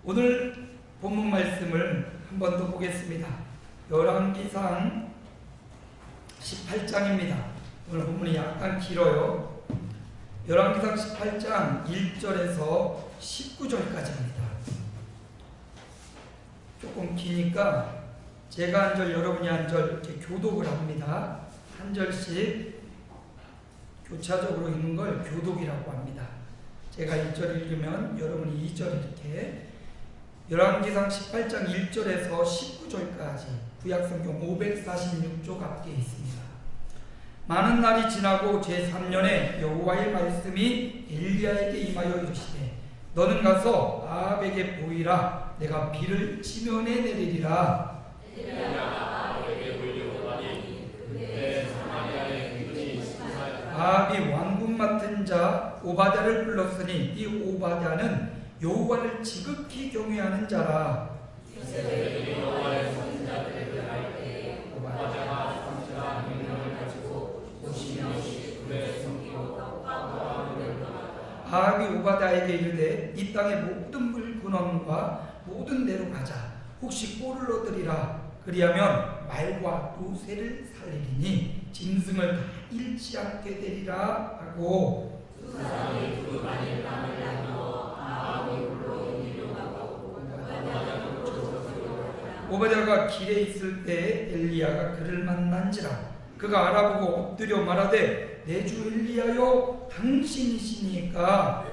오늘 본문 말씀을 한 번 더 보겠습니다. 열왕기상 18장입니다. 오늘 본문이 약간 길어요. 열왕기상 18장 1절에서 19절까지입니다. 조금 기니까 제가 한 절, 여러분이 한 절 이렇게 교독을 합니다. 한 절씩 교차적으로 읽는 걸 교독이라고 합니다. 제가 1절 읽으면 여러분이 2절 이렇게. 열왕기상 18장 1절에서 19절까지 구약성경 546쪽 앞에 있습니다. 많은 날이 지나고 제3년에 여호와의 말씀이 엘리야에게 임하여 이르시되 너는 가서 아합에게 보이라. 내가 비를 지면에 내리리라. 아합이 왕궁 맡은 자 오바댜를 불렀으니 이 오바댜는 여호와를 지극히 경외하는 자라. 아합이 오바댜에게 이르되 이 땅의 모든 물 근원과 모든 데로 가자. 혹시 꼴을 얻으리라. 그리하면 말과 노새를 살리리니 짐승을 다 잃지 않게 되리라 하고 오바댜가 길에 있을 때 엘리야가 그를 만난지라. 그가 알아보고 엎드려 말하되 내 주 엘리야여 당신이시니까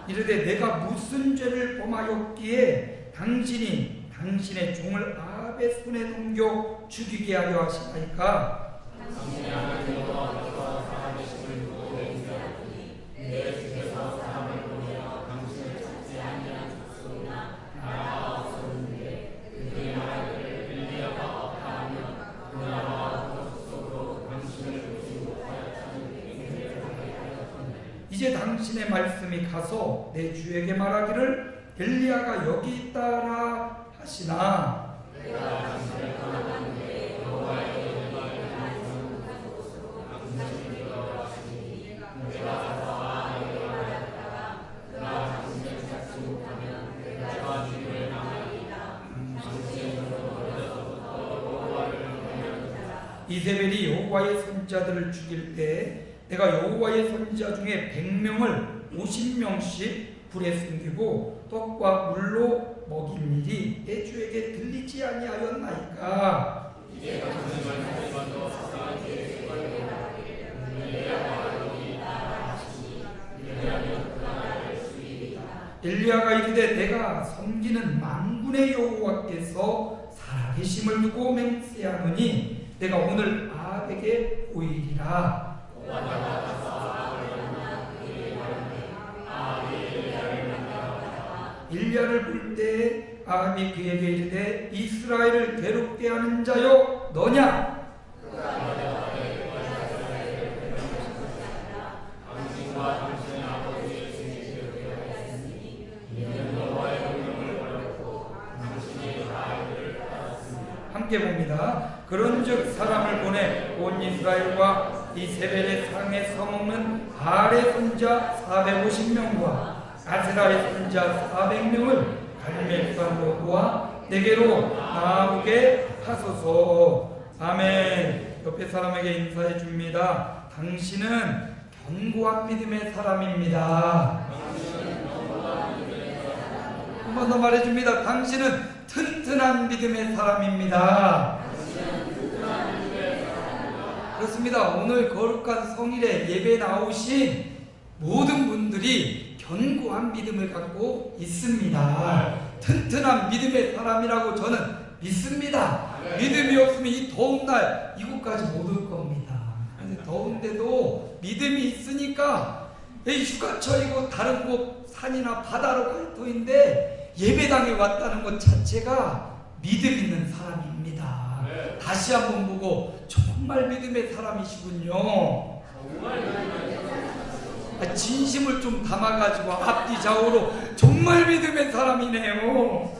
이르되 내가 무슨 죄를 범하였기에 당신이 당신의 종을 아합의 손에 넘겨 죽이게 하려 하시나이까. 이제 당신의 말씀이 가서 내 주에게 말하기를 엘리야가 여기 있다라 하시나. 이세벨이 여호와의 선지자들을 죽일 때 내가 여호와의 선지자 중에 100명을 50명씩 불에 숨기고 떡과 물로 먹인 일이 내 주에게 들리지 아니하였나이까. 엘리야가 이르되 내가 섬기는 만군의 여호와께서 살아계심을 두고 맹세하노니 내가 오늘 아합에게 보이리라. 엘리야를 볼 때 아합이 그에게 이르되 이스라엘을 괴롭게 하는 자여 너냐? 함께 봅니다. 그런즉 사람을 보내 온 이스라엘과 이세벨의 상에 서먹는 바알의 손자 450명과 아세라의 손자 400명을 갈멜산으로 모아 내게로 나오게 하소서. 아멘. 옆에 사람에게 인사해 줍니다. 당신은 견고한 믿음의 사람입니다. 한 번 더 말해줍니다. 당신은 튼튼한 믿음의 사람입니다. 그렇습니다. 오늘 거룩한 성일에 예배 나오신 모든 분들이 견고한 믿음을 갖고 있습니다. 튼튼한 믿음의 사람이라고 저는 믿습니다. 믿음이 없으면 이 더운 날 이곳까지 못 올 겁니다. 그런데 더운데도 믿음이 있으니까 휴가철이고 다른 곳 산이나 바다로 갈 터인데 예배당에 왔다는 것 자체가 믿음 있는 사람입니다. 다시 한번 보고 정말 믿음의 사람이시군요. 진심을 좀 담아가지고 앞뒤 좌우로 정말 믿음의 사람이네요.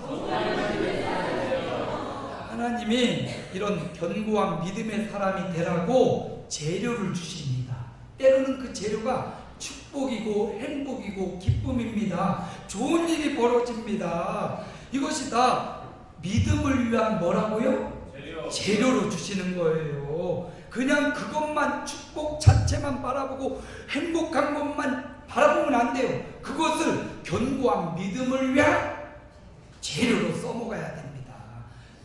하나님이 이런 견고한 믿음의 사람이 되라고 재료를 주십니다. 때로는 때로는 그 재료가 축복이고 행복이고 기쁨입니다. 좋은 일이 벌어집니다. 이것이 다 믿음을 위한 뭐라고요? 재료로 주시는 거예요. 그냥 그것만 축복 자체만 바라보고 행복한 것만 바라보면 안 돼요. 그것을 견고한 믿음을 위한 재료로 써먹어야 됩니다.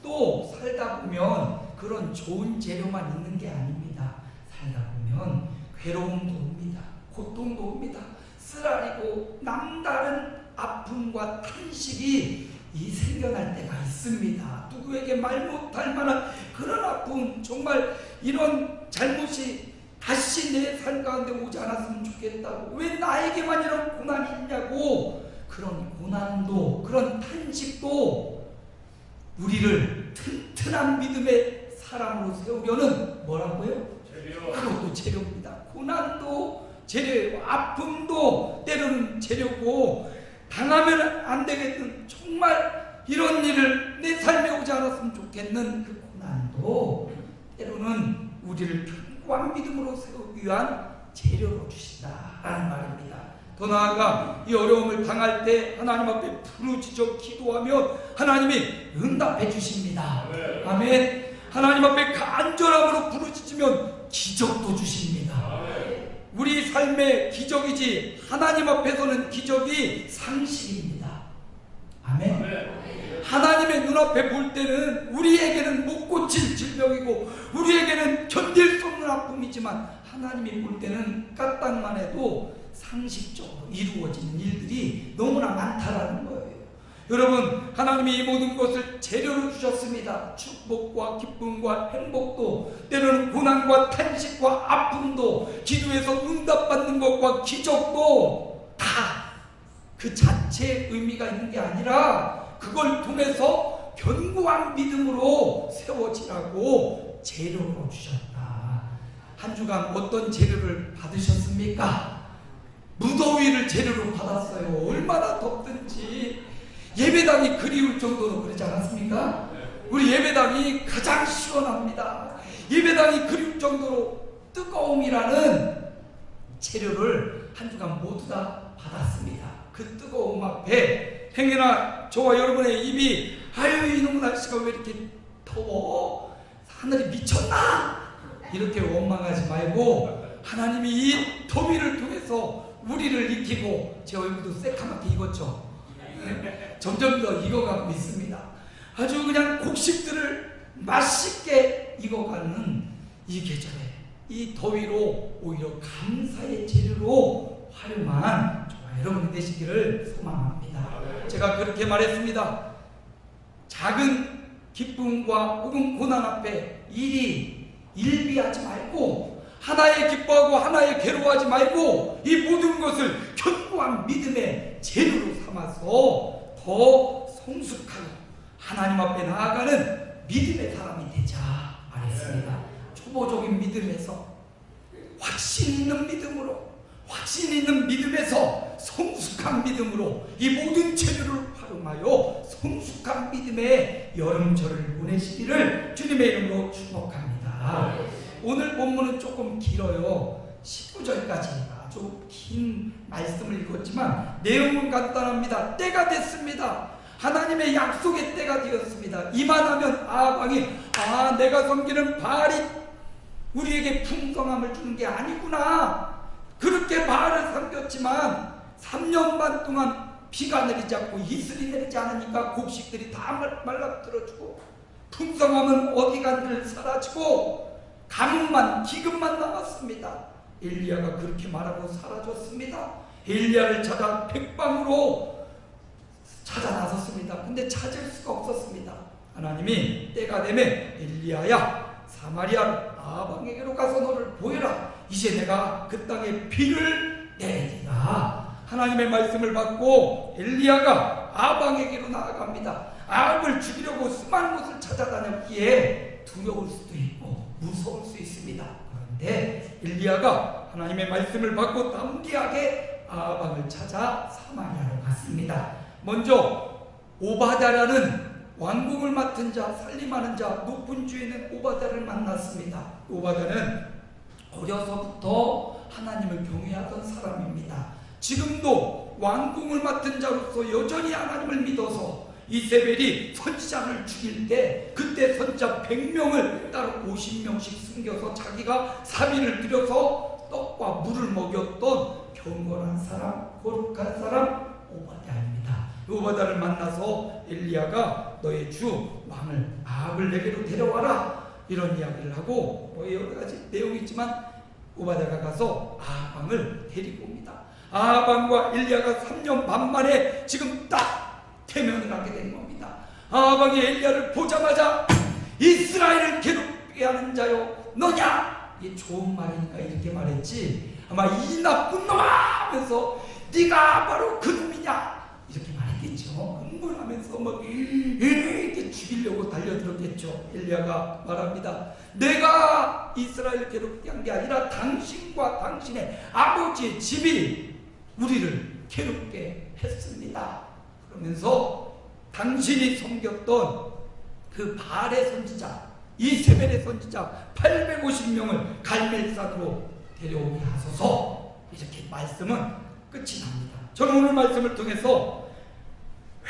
또 살다 보면 그런 좋은 재료만 있는 게 아닙니다. 살다 보면 괴로움도 옵니다. 고통도 옵니다. 쓰라리고 남다른 아픔과 탄식이 생겨날 때가 있습니다. 누구에게 말 못할 만한 그런 아픔, 정말 이런 잘못이 다시 내 삶 가운데 오지 않았으면 좋겠다고, 왜 나에게만 이런 고난이 있냐고, 그런 고난도, 그런 탄식도 우리를 튼튼한 믿음의 사람으로 세우려는 뭐라고요? 재료. 그것도 재료입니다. 고난도 재료예요. 아픔도 때로는 재료고, 당하면 안 되겠는, 정말 이런 일을 내 삶에 오지 않았으면 좋겠는 그 고난도 때로는 우리를 견고한 믿음으로 세우기 위한 재료로 주신다라는 말입니다. 더 나아가 이 어려움을 당할 때 하나님 앞에 부르짖어 기도하면 하나님이 응답해 주십니다. 아멘. 하나님 앞에 간절함으로 부르짖으면 기적도 주십니다. 우리 삶의 기적이지 하나님 앞에서는 기적이 상식입니다. 아멘. 하나님의 눈앞에 볼 때는 우리에게는 못 고칠 질병이고 우리에게는 견딜 수 없는 아픔이지만 하나님이 볼 때는 까딱만 해도 상식적으로 이루어지는 일들이 너무나 많다라는 거예요. 여러분, 하나님이 이 모든 것을 재료로 주셨습니다. 축복과 기쁨과 행복도, 때로는 고난과 탄식과 아픔도, 기도에서 응답받는 것과 기적도 다 그 자체의 의미가 있는 게 아니라 그걸 통해서 견고한 믿음으로 세워지라고 재료로 주셨다. 한 주간 어떤 재료를 받으셨습니까? 무더위를 재료로 받았어요. 얼마나 덥든지 예배당이 그리울 정도로 그러지 않았습니까? 우리 예배당이 가장 시원합니다. 예배당이 그리울 정도로 뜨거움이라는 재료를 한 주간 모두 다 받았습니다. 그 뜨거움 앞에 행여나 저와 여러분의 입이 아유 이놈의 날씨가 왜 이렇게 더워? 하늘이 미쳤나? 이렇게 원망하지 말고 하나님이 이 더위를 통해서 우리를 익히고, 제 얼굴도 새카맣게 익었죠? 점점 더 익어가고 있습니다. 아주 그냥 곡식들을 맛있게 익어가는 이 계절에 이 더위로 오히려 감사의 재료로 활용한 저와 여러분이 되시기를 소망합니다. 제가 그렇게 말했습니다. 작은 기쁨과 혹은 고난 앞에 일비하지 말고, 하나에 기뻐하고 하나에 괴로워하지 말고 이 모든 것을 견고한 믿음의 재료로 삼아서 더 성숙하고 하나님 앞에 나아가는 믿음의 사람이 되자 말했습니다. 초보적인 믿음에서 확신 있는 믿음으로, 확신 있는 믿음에서 성숙한 믿음으로 이 모든 재료를 활용하여 성숙한 믿음의 여름철을 보내시기를 주님의 이름으로 축복합니다. 오늘 본문은 조금 길어요. 19절까지 아주 긴 말씀을 읽었지만 내용은 간단합니다. 때가 됐습니다. 하나님의 약속의 때가 되었습니다. 이만하면 아방이 내가 섬기는 바알이 우리에게 풍성함을 주는 게 아니구나. 그렇게 바알을 섬겼지만 3년 반 동안 비가 내리지 않고 이슬이 내리지 않으니까 곡식들이 다 말라들어주고 풍성함은 어디 간들 사라지고 가뭄만 기근만 남았습니다. 엘리야가 그렇게 말하고 사라졌습니다. 엘리야를 찾아 백방으로 찾아 나섰습니다. 근데 찾을 수가 없었습니다. 하나님이 때가 되면 엘리야야 사마리아 아방에게로 가서 너를 보여라. 이제 내가 그 땅에 비를 내리라. 하나님의 말씀을 받고 엘리야가 아방에게로 나아갑니다. 아합을 죽이려고 수많은 곳을 찾아다녔기에 두려울 수도 있고 무서울 수 있습니다. 그런데 엘리야가 하나님의 말씀을 받고 담대하게 아방을 찾아 사마리아로 갔습니다. 먼저 오바다라는 왕궁을 맡은 자, 살림하는 자, 높은 주에 있는 오바다를 만났습니다. 오바다는 어려서부터 하나님을 경외하던 사람입니다. 지금도 왕궁을 맡은 자로서 여전히 하나님을 믿어서 이세벨이 선지자를 죽일 때 그때 선지자 100명을 따로 50명씩 숨겨서 자기가 사비를 들여서 떡과 물을 먹였던 경건한 사람, 거룩한 사람 오바댜입니다. 오바댜를 만나서 엘리야가 너의 주 왕을 아합을 내게로 데려와라 이런 이야기를 하고 여러 가지 내용이 있지만 오바댜가 가서 아합 왕을 데리고 옵니다. 아합 왕과 엘리야가 3년 반 만에 지금 딱 대면을 하게 된 겁니다. 아합 왕이 엘리야를 보자마자 이스라엘을 괴롭게 하는 자요 너냐? 이게 좋은 말이니까 이렇게 말했지 아마 이 나쁜 놈아 하면서 네가 바로 그 놈이냐 이렇게 말했겠죠. 흥분하면서 막 이렇게 죽이려고 달려들었겠죠. 엘리야가 말합니다. 내가 이스라엘을 괴롭게 한 게 아니라 당신과 당신의 아버지의 집이 우리를 괴롭게 했습니다. 그러면서 당신이 섬겼던 그 바알의 선지자 이세벨의 선지자 850명을 갈멜산으로 데려오게 하소서 이렇게 말씀은 끝이 납니다. 저는 오늘 말씀을 통해서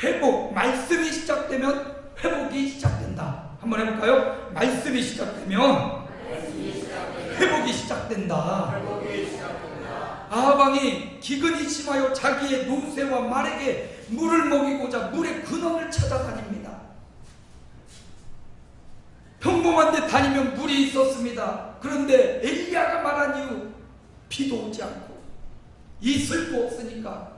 회복, 말씀이 시작되면 회복이 시작된다. 한번 해볼까요? 말씀이 시작되면 회복이 시작된다. 아합 왕이 기근이 심하여 자기의 노새와 말에게 물을 먹이고자 물의 근원을 찾아다닙니다. 평범한 데 다니면 물이 있었습니다. 그런데 엘리야가 말한 이후 비도 오지 않고 이슬도 없으니까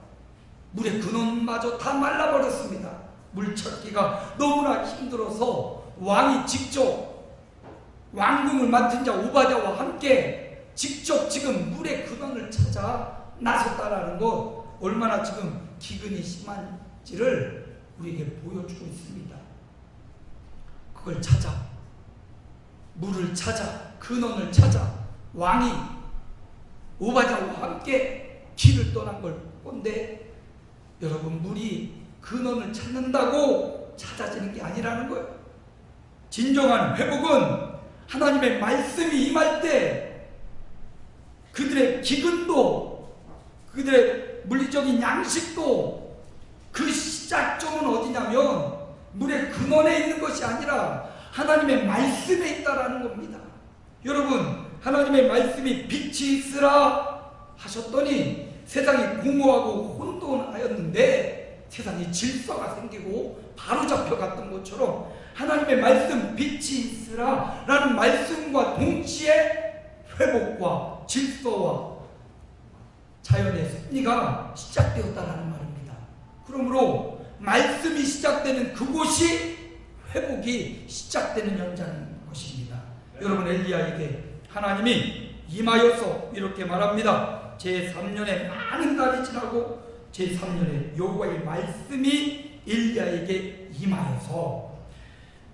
물의 근원마저 다 말라버렸습니다. 물 찾기가 너무나 힘들어서 왕이 직접 왕궁을 맡은 자 오바댜와 함께 직접 지금 물의 근원을 찾아 나섰다라는 것 얼마나 지금 기근이 심한지를 우리에게 보여주고 있습니다. 그걸 찾아 물을 찾아 근원을 찾아 왕이 오바댜와 함께 길을 떠난 걸 본데 여러분 물이 근원을 찾는다고 찾아지는 게 아니라는 거예요. 진정한 회복은 하나님의 말씀이 임할 때 그들의 기근도 그들의 물리적인 양식도 그 시작점은 어디냐면 물의 근원에 있는 것이 아니라 하나님의 말씀에 있다라는 겁니다. 여러분 하나님의 말씀이 빛이 있으라 하셨더니 세상이 공허하고 혼돈하였는데 세상에 질서가 생기고 바로 잡혀갔던 것처럼 하나님의 말씀 빛이 있으라 라는 말씀과 동시에 회복과 질서와 자연의 섭리가 시작되었다라는 말입니다. 그러므로 말씀이 시작되는 그곳이 회복이 시작되는 현장인 것입니다. 여러분 엘리야에게 하나님이 임하여서 이렇게 말합니다. 제3년에 많은 날이 지나고 제3년에 여호와의 말씀이 엘리야에게 임하여서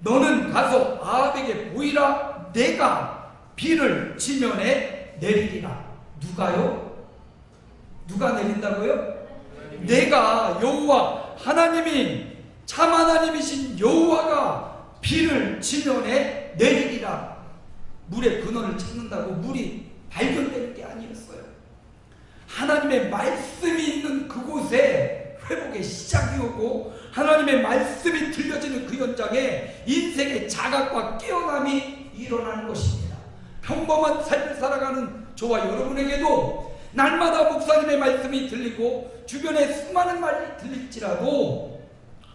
너는 가서 아합에게 보이라. 내가 비를 지면에 내리리라. 누가요? 누가 내린다고요? 내가 여호와 하나님이 참 하나님이신 여호와가 비를 지면에 내리리라. 물의 근원을 찾는다고 물이 발견되는 게 아니었어요. 하나님의 말씀이 있는 그곳에 회복의 시작이 오고 하나님의 말씀이 들려지는 그 현장에 인생의 자각과 깨어남이 일어나는 것입니다. 평범한 삶을 살아가는 저와 여러분에게도 날마다 목사님의 말씀이 들리고 주변에 수많은 말이 들릴지라도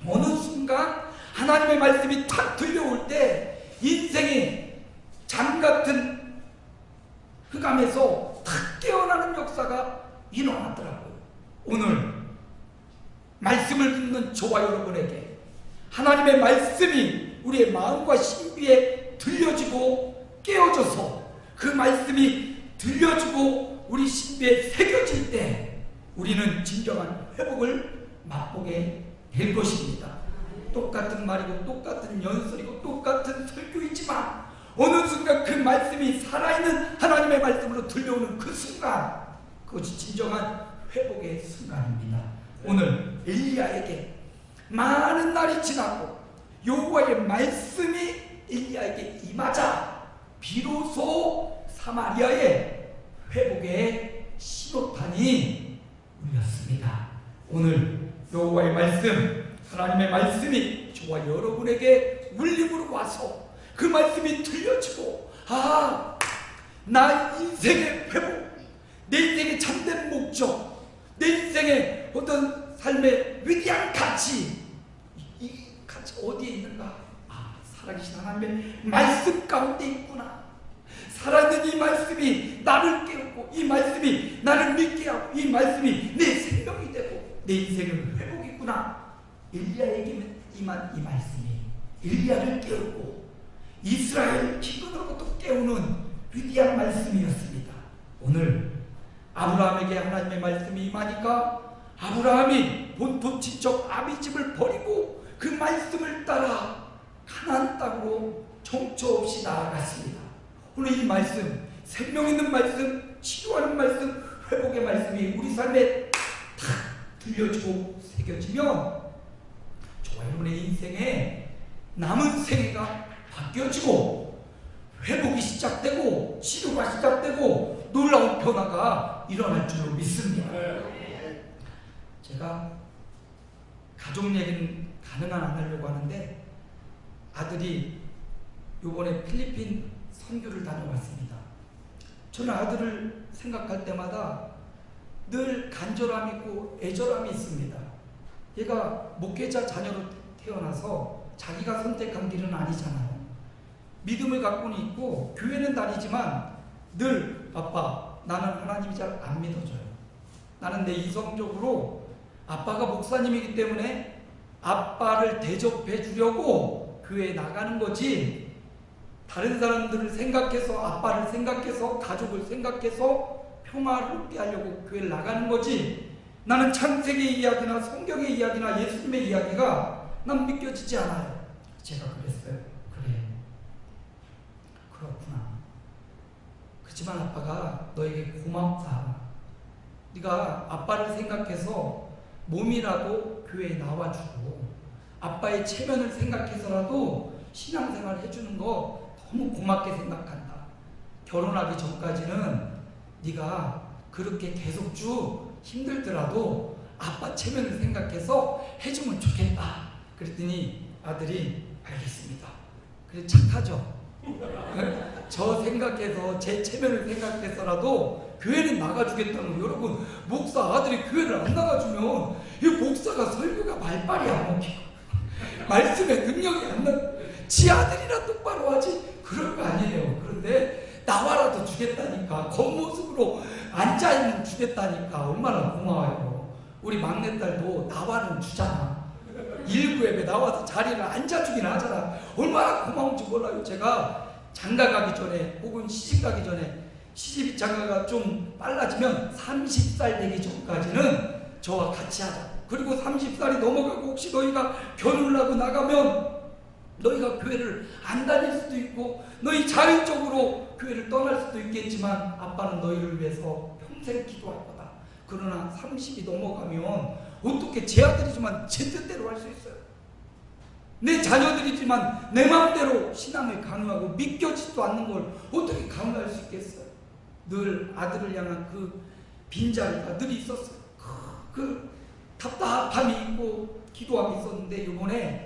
어느 순간 하나님의 말씀이 탁 들려올 때 인생의 잠같은 흑암에서 탁 깨어나는 역사가 일어나더라고요. 오늘 말씀을 듣는 저와 여러분에게 하나님의 말씀이 우리의 마음과 신비에 들려지고 깨어져서 그 말씀이 들려지고 우리 신비에 새겨질 때 우리는 진정한 회복을 맛보게 될 것입니다. 똑같은 말이고 똑같은 연설이고 똑같은 설교이지만 어느 순간 그 말씀이 살아있는 하나님의 말씀으로 들려오는 그 순간 그것이 진정한 회복의 순간입니다. 오늘 엘리야에게 많은 날이 지나고 여호와의 말씀이 엘리야에게 임하자 비로소 사마리아의 회복의 신호탄이 울렸습니다. 오늘 여호와의 말씀, 하나님의 말씀이 저와 여러분에게 울림으로 와서 그 말씀이 들려지고, 나 인생의 회복, 내 인생의 참된 목적, 내 인생의 어떤 삶의 위대한 가치, 이 가치 어디에 있는가? 살아계신 하나님의 말씀 가운데 있구나. 살아있는 이 말씀이 나를 깨우고, 이 말씀이 나를 믿게 하고, 이 말씀이 내 생명이 되고 내 인생을 회복했구나. 엘리야에게 임한 이 말씀이 엘리야를 깨우고 이스라엘 기근으로부터 깨우는 위대한 말씀이었습니다. 오늘 아브라함에게 하나님의 말씀이 임하니까 아브라함이 본토 친척 아비집을 버리고 그 말씀을 따라 가나안 땅으로 정처 없이 나아갔습니다. 오늘 이 말씀, 생명 있는 말씀, 치료하는 말씀, 회복의 말씀이 우리 삶에 탁 들려지고 새겨지면 저와 여러분의 인생에 남은 생애가 바뀌어지고 회복이 시작되고 치료가 시작되고 놀라운 변화가 일어날 줄로 믿습니다. 제가 가족 얘기는 가능한 안 하려고 하는데, 아들이 요번에 필리핀 선교를 다녀왔습니다. 저는 아들을 생각할 때마다 늘 간절함이 있고 애절함이 있습니다. 얘가 목회자 자녀로 태어나서 자기가 선택한 길은 아니잖아요. 믿음을 갖고는 있고 교회는 다니지만 늘 아빠, 나는 하나님이 잘 안 믿어져요. 나는 내 이성적으로 아빠가 목사님이기 때문에 아빠를 대접해 주려고 교회에 나가는 거지, 다른 사람들을 생각해서, 아빠를 생각해서, 가족을 생각해서 평화롭게 하려고 교회를 나가는 거지, 나는 창세기 이야기나 성경의 이야기나 예수님의 이야기가 난 믿겨지지 않아요. 제가 그랬어요. 그래, 그렇구나. 그렇지만 아빠가 너에게 고맙다. 네가 아빠를 생각해서 몸이라도 교회에 나와주고 아빠의 체면을 생각해서라도 신앙생활 해주는 거 너무 고맙게 생각한다. 결혼하기 전까지는 네가 그렇게 계속 쭉 힘들더라도 아빠 체면을 생각해서 해주면 좋겠다. 그랬더니 아들이 알겠습니다. 그래, 착하죠? 저 생각해서 제 체면을 생각해서라도 교회는 나가주겠다는 거. 여러분, 목사 아들이 교회를 안 나가주면 이 목사가 설교가 말빨이 안 먹히고 말씀에 능력이 안 나. 지 아들이라 똑바로 하지 그럴 거 아니에요. 그런데 나와라도 주겠다니까, 겉모습으로 앉아있는 주겠다니까 얼마나 고마워요. 우리 막내딸도 나와는 주잖아. 일부 예배 나와서 자리를 앉아주긴 하잖아. 얼마나 고마운지 몰라요. 제가 장가 가기 전에 혹은 시집 가기 전에, 시집 장가가 좀 빨라지면 30살 되기 전까지는 저와 같이 하자. 그리고 30살이 넘어가고 혹시 너희가 결혼을 하고 나가면 너희가 교회를 안 다닐 수도 있고 너희 자율적으로 교회를 떠날 수도 있겠지만 아빠는 너희를 위해서 평생 기도할 거다. 그러나 30이 넘어가면 어떻게, 제 아들이지만 제 뜻대로 할 수 있어요. 내 자녀들이지만 내 마음대로 신앙을 강요하고 믿겨지지도 않는 걸 어떻게 강요할 수 있겠어요. 늘 아들을 향한 그 빈자리가 늘 있었어요. 그 답답함이 있고 기도함이 있었는데, 이번에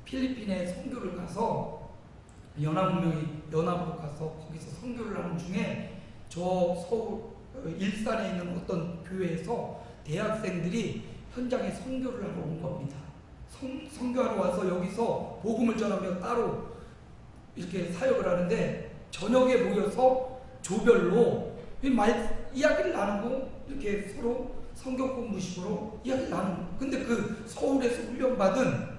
필리핀에 선교를 가서 연합으로 가서 거기서 선교를 하는 중에 저 서울 일산에 있는 어떤 교회에서 대학생들이 현장에 선교를 하러 온 겁니다. 선교하러 와서 여기서 복음을 전하며 따로 이렇게 사역을 하는데, 저녁에 모여서 조별로 이야기를 나누고 이렇게 서로 성경 공부식으로 이야기를 나누고. 근데 그 서울에서 훈련받은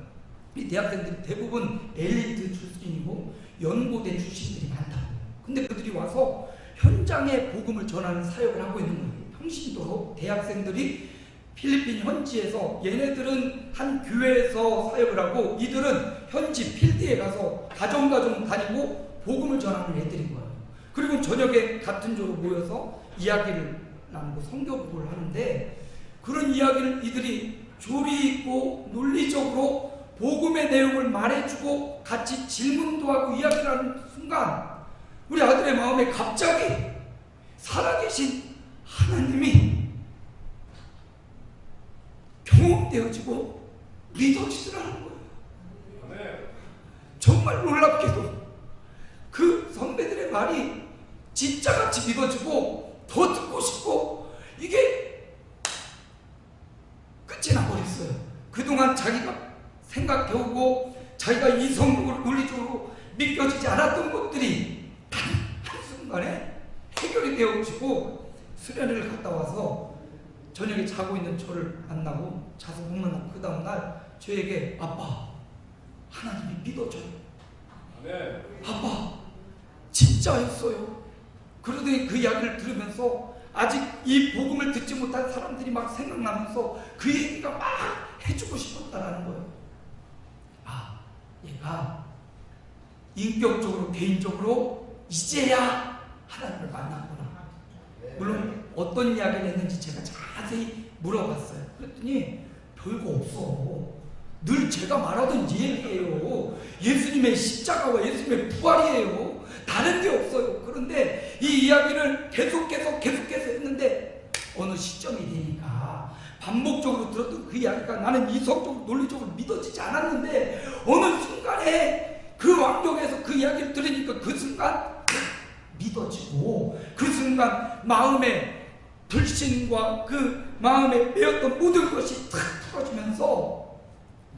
이 대학생들이 대부분 엘리트 출신이고 연고대 출신들이 많다고. 근데 그들이 와서 현장에 복음을 전하는 사역을 하고 있는 거예요. 평신도로 대학생들이 필리핀 현지에서, 얘네들은 한 교회에서 사역을 하고 이들은 현지 필드에 가서 가정 다니고 복음을 전하는 애들인 거예요. 그리고 저녁에 같은 조로 모여서 이야기를 나누고 성경공부를 하는데, 그런 이야기를 이들이 조리 있고 논리적으로 복음의 내용을 말해주고 같이 질문도 하고 이야기를 하는 순간 우리 아들의 마음에 갑자기 살아계신 하나님이 경험되어지고 믿어지더라는 거예요. 정말 놀랍게도 그 선배들의 말이 진짜같이 믿어지고 더 듣고 싶고 이게 끝이 나버렸어요. 그동안 자기가 생각해오고 자기가 이성적으로 논리적으로 믿겨지지 않았던 것들이 단 한순간에 해결이 되어지고 수련회를 갔다 와서 저녁에 자고 있는 저를 만나고 자서 먹는 그 다음날 저에게 아빠 하나님이 믿어져요. 아빠 진짜였어요. 그러더니 그 이야기를 들으면서 아직 이 복음을 듣지 못한 사람들이 막 생각나면서 그 얘기가 막 해주고 싶었다라는 거예요. 아, 얘가 인격적으로 개인적으로 이제야 하나님을 만났구나. 물론 어떤 이야기를 했는지 제가 자세히 물어봤어요. 그랬더니 별거 없어. 늘 제가 말하던 얘기예요. 예수님의 십자가와 예수님의 부활이에요. 다른 게 없어요. 그런데 이 이야기를 계속해서 했는데 어느 시점이 되니까 반복적으로 들었던 그 이야기가 나는 이성적으로 논리적으로 믿어지지 않았는데 어느 순간에 그 왕족에서 그 이야기를 들으니까 그 순간 믿어지고 그 순간 마음의 불신과 그 마음에 매였던 모든 것이 탁 풀어지면서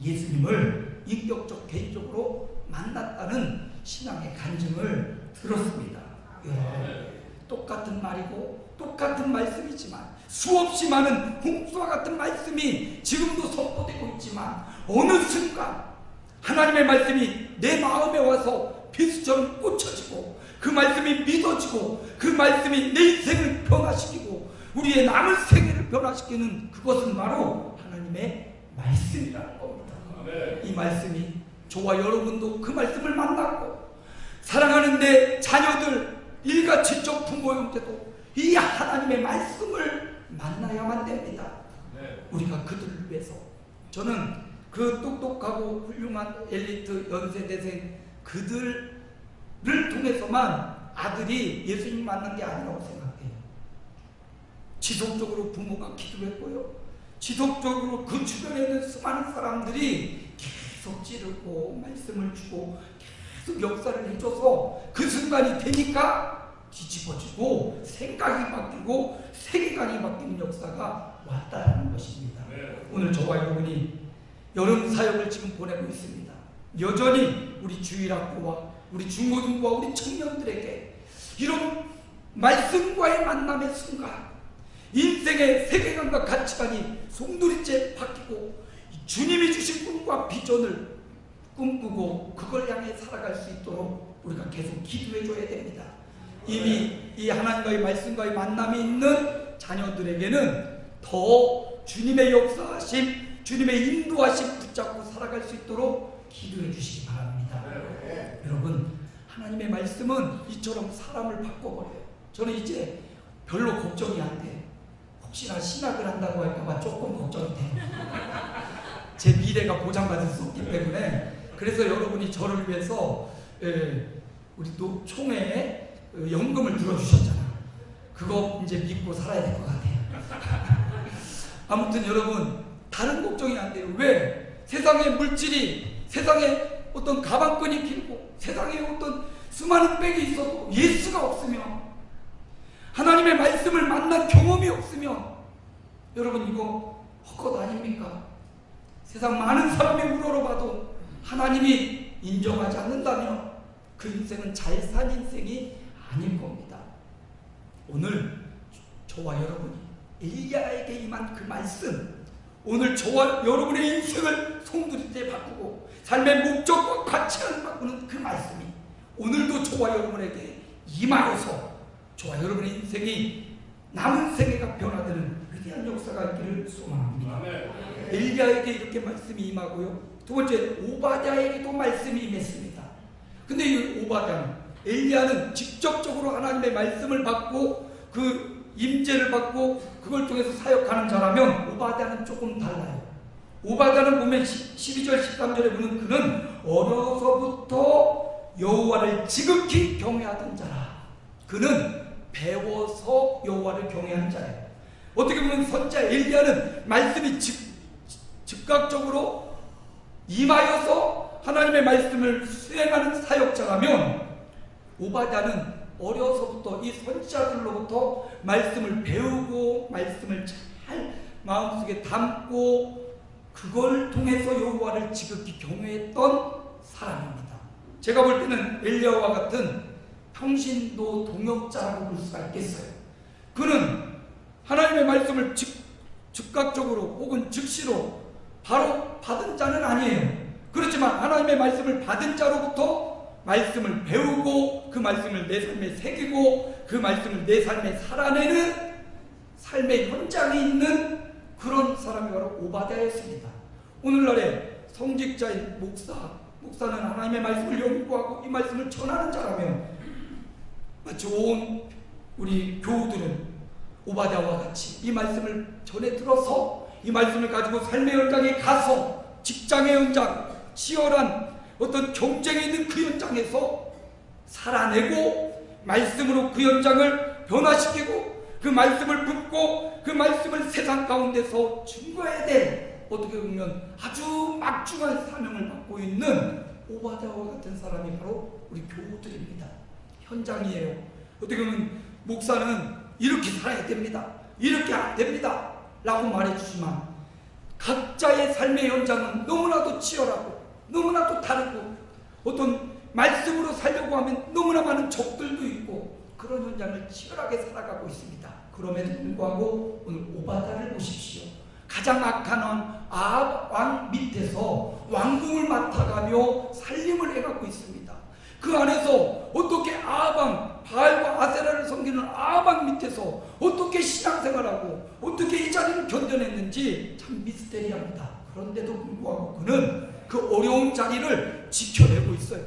예수님을 인격적 개인적으로 만났다는 신앙의 간증을 들었습니다. 똑같은 말이고 똑같은 말씀이지만 수없이 많은 홍수와 같은 말씀이 지금도 선포되고 있지만 어느 순간 하나님의 말씀이 내 마음에 와서 비수처럼 꽂혀지고 그 말씀이 믿어지고 그 말씀이 내 인생을 변화시키고 우리의 남은 세계를 변화시키는 그것은 바로 하나님의 말씀이라는 겁니다. 이 말씀이 저와 여러분도 그 말씀을 만났고 사랑하는 내 자녀들 일가친척 부모 형제도 이 하나님의 말씀을 만나야만 됩니다. 우리가 그들을 위해서 저는 그 똑똑하고 훌륭한 엘리트 연세대생 그들을 통해서만 아들이 예수님 만난 게 아니라고 생각해요. 지속적으로 부모가 기도했고요. 지속적으로 그 주변에 있는 수많은 사람들이 계속 찌르고 말씀을 주고 계속 역사를 해줘서 그 순간이 되니까 뒤집어지고 생각이 바뀌고 세계관이 바뀌는 역사가 왔다는 것입니다. 오늘 저와 여러분이 여름 사역을 지금 보내고 있습니다. 여전히 우리 주일학교와 우리 중고등부와 우리 청년들에게 이런 말씀과의 만남의 순간 인생의 세계관과 가치관이 송두리째 바뀌고 주님이 주신 꿈과 비전을 꿈꾸고 그걸 향해 살아갈 수 있도록 우리가 계속 기도해 줘야 됩니다. 이미 이 하나님과의 말씀과의 만남이 있는 자녀들에게는 더 주님의 역사하심, 주님의 인도하심 붙잡고 살아갈 수 있도록 기도해 주시기 바랍니다. 여러분, 하나님의 말씀은 이처럼 사람을 바꿔버려요. 저는 이제 별로 걱정이 안 돼요. 혹시나 신학을 한다고 할까봐 조금 걱정이 돼요. 제 미래가 보장받을 수 없기 때문에. 그래서 여러분이 저를 위해서 우리 또 총회에 연금을 들어주셨잖아. 그거 이제 믿고 살아야 될 것 같아요. 아무튼 여러분, 다른 걱정이 안 돼요. 왜? 세상의 물질이, 세상에 어떤 가방끈이 길고 세상에 어떤 수많은 백이 있어도 예수가 없으면, 하나님의 말씀을 만난 경험이 없으면 여러분 이거 헛것 아닙니까? 세상 많은 사람이 우러러봐도 하나님이 인정하지 않는다면 그 인생은 잘 산 인생이 아닐 겁니다. 오늘 저와 여러분이 엘리야에게 임한 그 말씀, 오늘 저와 여러분의 인생을 송두리째 바꾸고 삶의 목적과 가치를 바꾸는 그 말씀이 오늘도 저와 여러분에게 임하여서 저와 여러분의 인생이 남은 세계가 변화되는 위대한 역사가 있기를 소망합니다. 엘리야에게 이렇게 말씀이 임하고요. 두 번째, 오바댜에게도 말씀이 임했습니다. 근데 이 오바댜는, 엘리야는 직접적으로 하나님의 말씀을 받고 그 임재를 받고 그걸 통해서 사역하는 자라면 오바댜는 조금 달라요. 오바댜는 보면 12절 13절에 보면 그는 어려서부터 여호와를 지극히 경외하던 자라. 그는 배워서 여호와를 경외한 자예요. 어떻게 보면 선지자 엘리야는 말씀이 즉각적으로 임하여서 하나님의 말씀을 수행하는 사역자라면, 오바댜는 어려서부터 이 선지자들로부터 말씀을 배우고 말씀을 잘 마음속에 담고 그걸 통해서 여호와를 지극히 경외했던 사람입니다. 제가 볼 때는 엘리야와 같은 평신도 동역자라고 볼 수가 있겠어요. 그는 하나님의 말씀을 즉각적으로 혹은 즉시로 바로 받은 자는 아니에요. 그렇지만 하나님의 말씀을 받은 자로부터 말씀을 배우고 그 말씀을 내 삶에 새기고 그 말씀을 내 삶에 살아내는 삶의 현장에 있는 그런 사람이 바로 오바댜였습니다. 오늘날의 성직자인 목사는 하나님의 말씀을 연구하고 이 말씀을 전하는 자라면, 마치 온 우리 교우들은 오바댜와 같이 이 말씀을 전해 들어서 이 말씀을 가지고 삶의 현장에 가서 직장의 현장, 치열한 어떤 경쟁이 있는 그 현장에서 살아내고 말씀으로 그 현장을 변화시키고 그 말씀을 품고 그 말씀을 세상 가운데서 증거해야 될, 어떻게 보면 아주 막중한 사명을 받고 있는 오바댜와 같은 사람이 바로 우리 교우들입니다. 현장이에요. 어떻게 보면 목사는 이렇게 살아야 됩니다, 이렇게 안 됩니다 라고 말해주지만 각자의 삶의 현장은 너무나도 치열하고 너무나도 다르고 어떤 말씀으로 살려고 하면 너무나 많은 적들도 있고 그런 현장을 치열하게 살아가고 있습니다. 그럼에도 불구하고 오늘 오바댜를 보십시오. 가장 악한 아합 왕 밑에서 왕궁을 맡아가며 살림을 해가고 있습니다. 그 안에서 어떻게 아합 왕, 바알과 아세라를 섬기는 아합 왕 밑에서 어떻게 신앙생활하고 어떻게 이 자리를 견뎌냈는지 참 미스테리합니다. 그런데도 불구하고 그는 그 어려운 자리를 지켜내고 있어요.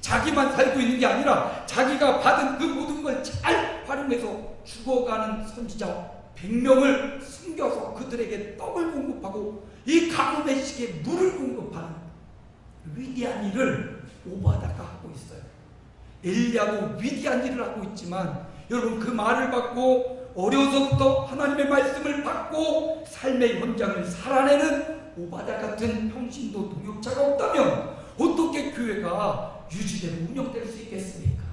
자기만 살고 있는 게 아니라 자기가 받은 그 모든 걸 잘 활용해서 죽어가는 선지자 100명을 숨겨서 그들에게 떡을 공급하고 이 가뭄의 시기에 물을 공급하는 위대한 일을 오바댜가 하고 있어요. 엘리야도 위대한 일을 하고 있지만 여러분, 그 말을 받고 어려서부터 하나님의 말씀을 받고 삶의 현장을 살아내는 오바댜 같은 평신도 동역자가 없다면 어떻게 교회가 유지되고 운영될 수 있겠습니까?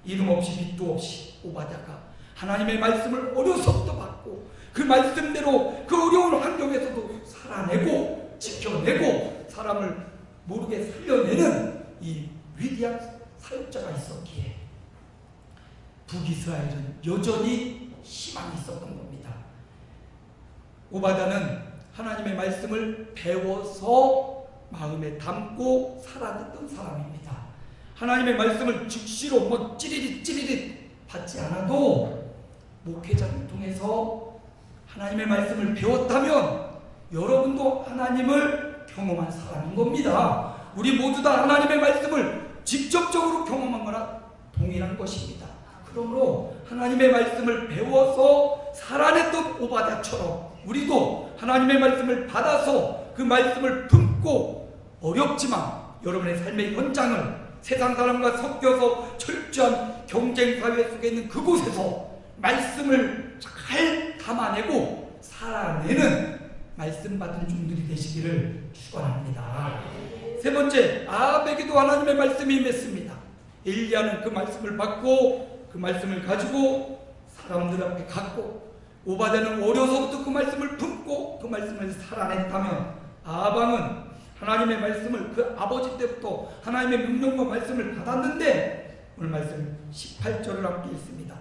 이름 없이 빛도 없이 오바댜가 하나님의 말씀을 어려서부터 받고 그 말씀대로 그 어려운 환경에서도 살아내고 지켜내고 사람을 모르게 살려내는 이 위대한 사역자가 있었기에 북이스라엘은 여전히 희망이 있었던 겁니다. 오바댜는 하나님의 말씀을 배워서 마음에 담고 살아냈던 사람입니다. 하나님의 말씀을 즉시로 찌릿찌릿 받지 않아도 목회자를 통해서 하나님의 말씀을 배웠다면 여러분도 하나님을 경험한 사람인 겁니다. 우리 모두 다 하나님의 말씀을 직접적으로 경험한 거나 동일한 것입니다. 그러므로 하나님의 말씀을 배워서 살아냈던 오바댜처럼 우리도 하나님의 말씀을 받아서 그 말씀을 품고 어렵지만 여러분의 삶의 현장을 세상 사람과 섞여서 철저한 경쟁 사회 속에 있는 그곳에서 말씀을 잘 담아내고 살아내는 말씀 받은 종들이 되시기를 축원합니다. 세 번째, 아합에게도 하나님의 말씀이 임했습니다. 엘리야는 그 말씀을 받고 그 말씀을 가지고 사람들 앞에 갔고, 오바댜는 어려서부터 그 말씀을 품고 그 말씀을 살아냈다면 아합 왕은 하나님의 말씀을 그 아버지 때부터 하나님의 명령과 말씀을 받았는데, 오늘 말씀 18절을 함께 읽습니다.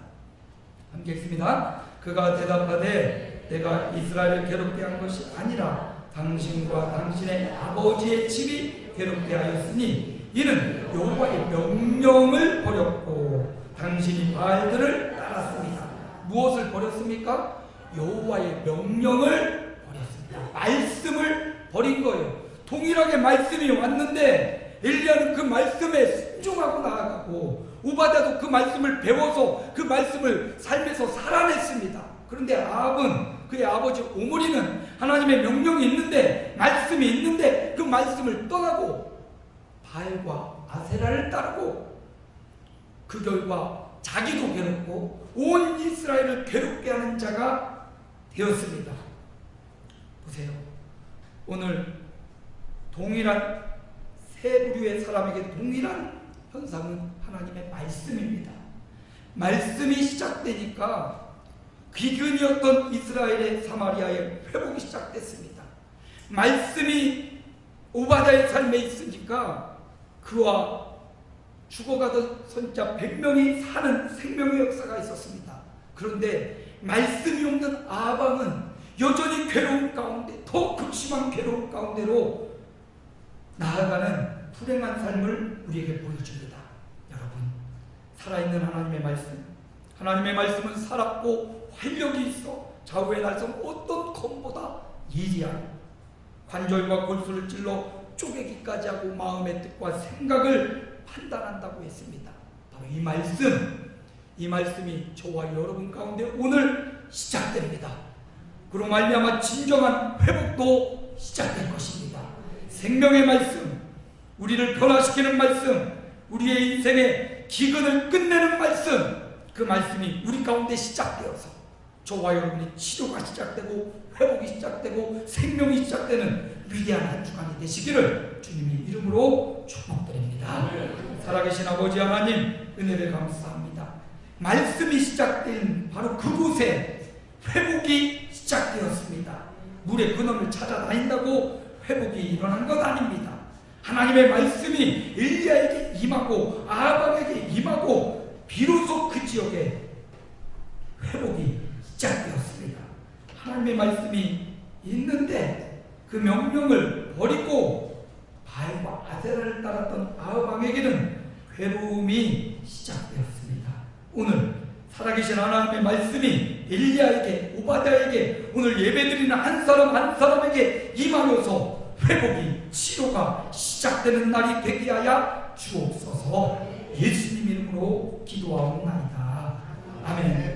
함께 읽습니다. 그가 대답하되 내가 이스라엘을 괴롭게 한 것이 아니라 당신과 당신의 아버지의 집이 괴롭게 하였으니 이는 여호와의 명령을 버렸고 당신이 바알들을 따랐습니다. 무엇을 버렸습니까? 여호와의 명령을 버렸습니다. 말씀을 버린 거예요. 동일하게 말씀이 왔는데 엘리야는 그 말씀에 순종하고 나아가고 오바댜도 그 말씀을 배워서 그 말씀을 삶에서 살아냈습니다. 그런데 아합은, 그의 아버지 오므리는 하나님의 명령이 있는데, 말씀이 있는데 그 말씀을 떠나고 바알과 아세라를 따르고 그 결과 자기도 괴롭고 온 이스라엘을 괴롭게 하는 자가 되었습니다. 보세요. 오늘 동일한 세 부류의 사람에게 동일한 현상은 하나님의 말씀입니다. 말씀이 시작되니까 귀근이었던 이스라엘의 사마리아의 회복이 시작됐습니다. 말씀이 오바댜의 삶에 있으니까 그와 죽어가던 선자 100명이 사는 생명의 역사가 있었습니다. 그런데 말씀이 없는 아방은 여전히 괴로운 가운데, 더 극심한 괴로운 가운데로 나아가는 불행한 삶을 우리에게 보여줍니다. 여러분, 살아있는 하나님의 말씀, 하나님의 말씀은 살았고 활력이 있어 좌우의 날선 어떤 검보다 예리하고 관절과 골수를 찔러 쪼개기까지 하고 마음의 뜻과 생각을 판단한다고 했습니다. 바로 이 말씀이 저와 여러분 가운데 오늘 시작됩니다. 그로 말미암아 진정한 회복도 시작될 것입니다. 생명의 말씀, 우리를 변화시키는 말씀, 우리의 인생의 기근을 끝내는 말씀, 그 말씀이 우리 가운데 시작되어서 저와 여러분의 치료가 시작되고 회복이 시작되고 생명이 시작되는 위대한 한 주간이 되시기를 주님의 이름으로 축복드립니다. 살아계신 아버지 하나님, 은혜를 감사합니다. 말씀이 시작된 바로 그곳에 회복이 시작되었습니다. 물의 근원을 찾아다닌다고 회복이 일어난 것 아닙니다. 하나님의 말씀이 엘리야에게 임하고 아합에게 임하고 비로소 그 지역에 회복이 시작되었습니다. 하나님의 말씀이 있는데 그 명령을 버리고 바알과 아세라를 따랐던 아합 왕에게는 괴로움이 시작되었습니다. 오늘 살아계신 하나님의 말씀이 엘리야에게, 오바댜에게, 오늘 예배드리는 한 사람 한 사람에게 임하여서 회복이, 치료가 시작되는 날이 되게 하여 주옵소서. 예수님 이름으로 기도하옵나이다. 아멘.